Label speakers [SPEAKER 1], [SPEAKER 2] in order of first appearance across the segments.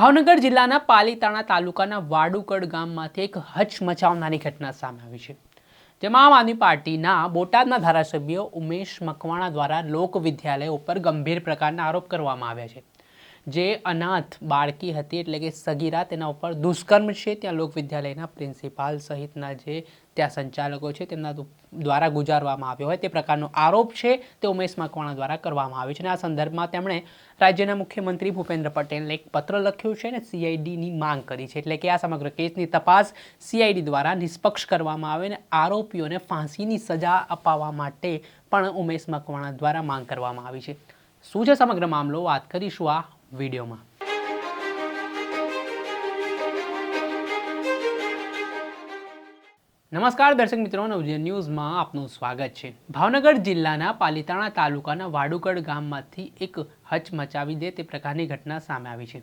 [SPEAKER 1] ભાવનગર જિલ્લાના પાલીતાણા તાલુકાના વાડુકડ ગામમાંથી એક હચમચાવનારી ઘટના સામે આવી છે, જેમાં આમ આદમી પાર્ટીના બોટાદના ધારાસભ્ય ઉમેશ મકવાણા દ્વારા લોક વિદ્યાલય ઉપર ગંભીર પ્રકારના આરોપ કરવામાં આવ્યા છે। જે અનાથ બાળકી હતી એટલે કે સગીરા, તેના ઉપર દુષ્કર્મ છે ત્યાં લોક વિદ્યાલયના પ્રિન્સિપાલ સહિતના જે ત્યાં સંચાલકો છે તેમના દ્વારા ગુજારવામાં આવ્યો હોય તે પ્રકારનો આરોપ છે તે ઉમેશ મકવાણા દ્વારા કરવામાં આવ્યો છે। અને આ સંદર્ભમાં તેમણે રાજ્યના મુખ્યમંત્રી ભૂપેન્દ્ર પટેલને એક પત્ર લખ્યું છે અને સીઆઈડીની માંગ કરી છે, એટલે કે આ સમગ્ર કેસની તપાસ સીઆઈડી દ્વારા નિષ્પક્ષ કરવામાં આવે અને આરોપીઓને ફાંસીની સજા અપાવવા માટે પણ ઉમેશ મકવાણા દ્વારા માંગ કરવામાં આવી છે। શું છે સમગ્ર મામલો, વાત કરીશું આ વિડીયોમાં। નમસ્કાર દર્શક મિત્રો, નવજીવન ન્યૂઝમાં આપનું સ્વાગત છે। ભાવનગર જિલ્લાના પાલીતાણા તાલુકાના વાડુકડ ગામમાંથી એક હચમચાવી દે તે પ્રકારની ઘટના સામે આવી છે।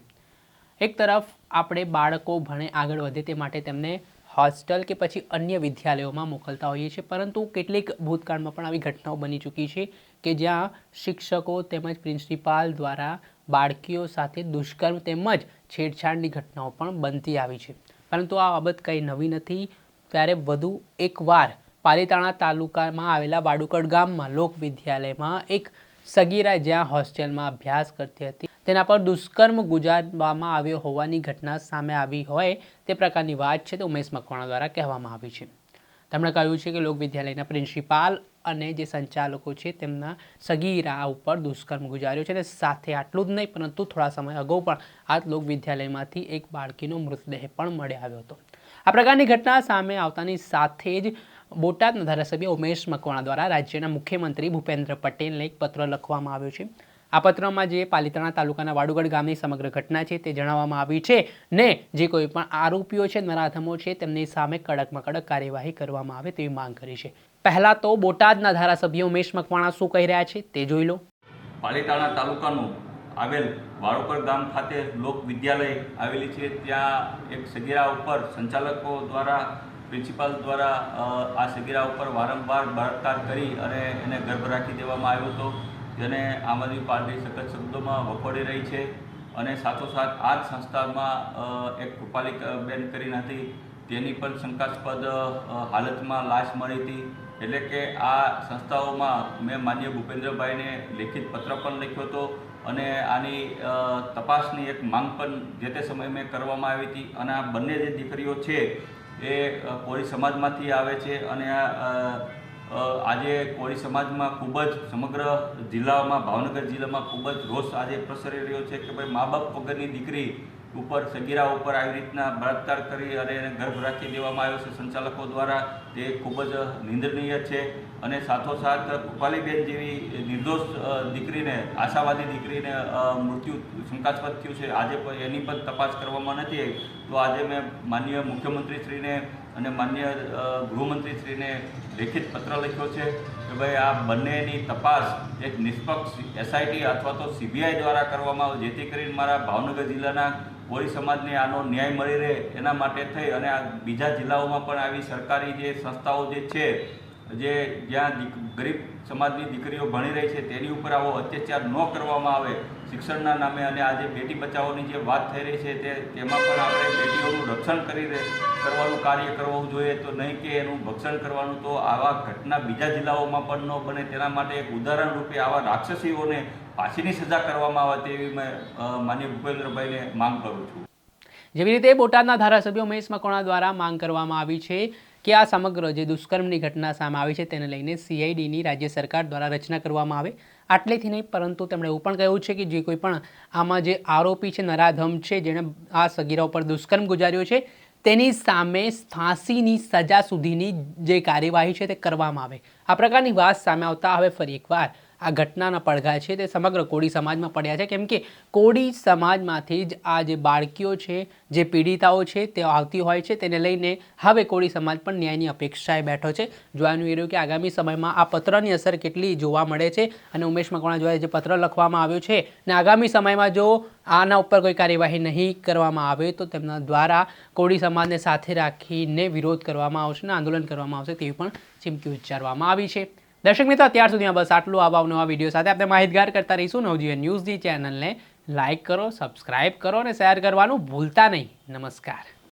[SPEAKER 1] એક તરફ આપણે બાળકો ભણે આગળ વધે તે માટે તેમને હોસ્ટેલ કે પછી અન્ય વિદ્યાલયોમાં મોકલતા હોઈએ છીએ, પરંતુ કેટલીક ભૂતકાળમાં પણ આવી ઘટનાઓ બની ચૂકી છે કે જ્યાં શિક્ષકો તેમજ પ્રિન્સિપાલ દ્વારા બાળકીઓ સાથે દુષ્કર્મ તેમજ છેડછાડની ઘટનાઓ પણ બનતી આવી છે, પરંતુ આ બાબત કંઈ નવી નથી। ત્યારે વધુ એકવાર પાલીતાણા તાલુકામાં આવેલા વાડુકડ ગામમાં લોક વિદ્યાલયમાં એક સગીરા જ્યાં હોસ્ટેલમાં અભ્યાસ કરતી હતી તેના પર દુષ્કર્મ ગુજારવામાં આવ્યો હોવાની ઘટના સામે આવી હોય તે પ્રકારની વાત છે તે ઉમેશ મકવાણા દ્વારા કહેવામાં આવી છે। તેમણે કહ્યું છે કે લોક વિદ્યાલયના પ્રિન્સિપાલ અને જે સંચાલકો છે તેમના સગીરા ઉપર દુષ્કર્મ ગુજાર્યો છે અને સાથે આટલું જ નહીં પરંતુ થોડા સમય અગાઉ પણ આ લોક વિદ્યાલયમાંથી એક બાળકીનો મૃતદેહ પણ મળી આવ્યો હતો। આ પ્રકારની ઘટના સામે આવતાની સાથે જ બોટાદના ધારાસભ્ય ઉમેશ મકવાણા દ્વારા રાજ્યના મુખ્યમંત્રી ભૂપેન્દ્ર પટેલને એક પત્ર લખવામાં આવ્યો છે। આ પત્રમાં જે પાલીતાણા તાલુકાના વાડુકડ ગામની સમગ્ર ઘટના છે તે જણાવવામાં આવી છે ને જે કોઈ પણ આરોપીઓ છે, નરાધમો છે, તેમની સામે કડકમાં કડક કાર્યવાહી કરવામાં આવે તેવી માંગ કરી છે। પહેલા તો બોટાદના ધારાસભ્ય ઉમેશ મકવાણા શું કહી રહ્યા છે તે જોઈ લો।
[SPEAKER 2] પાલીતાણા તાલુકાનું આવેલ વાડુકડ ગામ ખાતે લોક વિદ્યાલય આવેલી છે, ત્યાં એક સગીરા ઉપર સંચાલકો દ્વારા, પ્રિન્સિપાલ દ્વારા આ સગીરા ઉપર વારંવાર બળાત્કાર કરી અને એને ગર્ભ રાખી દેવામાં આવ્યો હતો, જેને આમ આદમી પાર્ટી સખત શબ્દોમાં વખોડી રહી છે। અને સાથોસાથ આ જ સંસ્થામાં એક કૃપાલીબેન કરીને હતી, તેની પણ શંકાસ્પદ હાલતમાં લાશ મળી હતી। એટલે કે આ સંસ્થાઓમાં મેં માનનીય ભૂપેન્દ્રભાઈને લેખિત પત્ર પણ લખ્યો હતો અને આની તપાસની એક માંગ પણ જે તે સમયે મેં કરવામાં આવી હતી। અને આ બંને જે દીકરીઓ છે એ કોળી સમાજમાંથી આવે છે અને આજે કોળી સમાજમાં ખૂબ જ સમગ્ર જિલ્લામાં, ભાવનગર જિલ્લામાં ખૂબ જ રોષ આજે પ્રસરી રહ્યો છે કે ભાઈ મા બાપ વગરની દીકરી ઉપર, સગીરા ઉપર આવી રીતના બળાત્કાર કરી અને એને ગર્ભ રાખી દેવામાં આવ્યો છે સંચાલકો દ્વારા, તે ખૂબ જ નિંદનીય છે। અને સાથોસાથ કૃપાલીબેન જેવી નિર્દોષ દીકરીને, આશાવાદી દીકરીને મૃત્યુ શંકાસ્પદ થયું છે, આજે પણ એની પણ તપાસ કરવામાં નથી આવી। તો આજે મેં માનનીય મુખ્યમંત્રીશ્રીને અને માનનીય ગૃહમંત્રીશ્રીને લેખિત પત્ર લખ્યો છે કે ભાઈ આ બંનેની તપાસ એક નિષ્પક્ષ એસઆઈટી અથવા તો સીબીઆઈ દ્વારા કરવામાં આવે, જેથી કરીને મારા ભાવનગર જિલ્લાના કોળી સમાજને આનો ન્યાય મળી રહે એના માટે થઈ અને આ બીજા જિલ્લાઓમાં પણ આવી સરકારી જે સંસ્થાઓ જે છે જ્યાં ગરીબ સમાજની દીકરીઓ ભણી રહી છે તેની ઉપર આવો અત્યાચાર ન કરવામાં આવે શિક્ષણના નામે। અને આજે બેટી બચાવોની જે વાત થઈ રહી છે તેમાં પણ આપણે બેટીઓનું રક્ષણ કરવાનું કાર્ય કરવું જોઈએ, તો નહીં કે એનું ભક્ષણ કરવાનું। તો આવા ઘટના બીજા જિલ્લાઓમાં પણ ન બને તેના માટે એક ઉદાહરણ રૂપે આવા રાક્ષસીઓને ફાંસીની સજા કરવામાં આવે તેવી મેં માનનીય ભૂપેન્દ્રભાઈને માંગ કરું છું।
[SPEAKER 1] જેવી રીતે બોટાદના ધારાસભ્ય ઉમેશ મકવાણા દ્વારા માંગ કરવામાં આવી છે કે આ સમગ્ર જે દુષ્કર્મની ઘટના સામે આવી છે તેને લઈને સીઆઈડીની રાજ્ય સરકાર દ્વારા રચના કરવામાં આવે। આટલેથી નહીં પરંતુ તેમણે એવું પણ કહ્યું છે કે જે કોઈ પણ આમાં જે આરોપી છે, નરાધમ છે, જેણે આ સગીરા ઉપર દુષ્કર્મ ગુજાર્યો છે તેની સામે ફાંસીની સજા સુધીની જે કાર્યવાહી છે તે કરવામાં આવે। આ પ્રકારની વાત સામે આવતા હવે ફરી એકવાર આ ઘટનાના પડઘા છે તે સમગ્ર કોળી સમાજમાં પડ્યા છે, કેમ કે કોળી સમાજમાંથી જ આ જે બાળકીઓ છે, જે પીડિતાઓ છે તે આવતી હોય છે, તેને લઈને હવે કોળી સમાજ પણ ન્યાયની અપેક્ષાએ બેઠો છે। જોવાનું એ રહ્યું કે આગામી સમયમાં આ પત્રની અસર કેટલી જોવા મળે છે અને ઉમેશ મકવાણા દ્વારા જે પત્ર લખવામાં આવ્યો છે ને આગામી સમયમાં જો આના ઉપર કોઈ કાર્યવાહી નહીં કરવામાં આવે તો તેમના દ્વારા કોળી સમાજને સાથે રાખીને વિરોધ કરવામાં આવશે અને આંદોલન કરવામાં આવશે તેવી પણ ચીમકી ઉચ્ચારવામાં આવી છે। દર્શક મિત્રો, અત્યાર સુધીમાં બસ આટલું। આવા નવા વિડીયો સાથે આપણે માહિતગાર કરતા રહીશું। નવજીવન ન્યૂઝની ચેનલને લાઈક કરો, સબસ્ક્રાઈબ કરો અને શેર કરવાનું ભૂલતા નહીં. નમસ્કાર.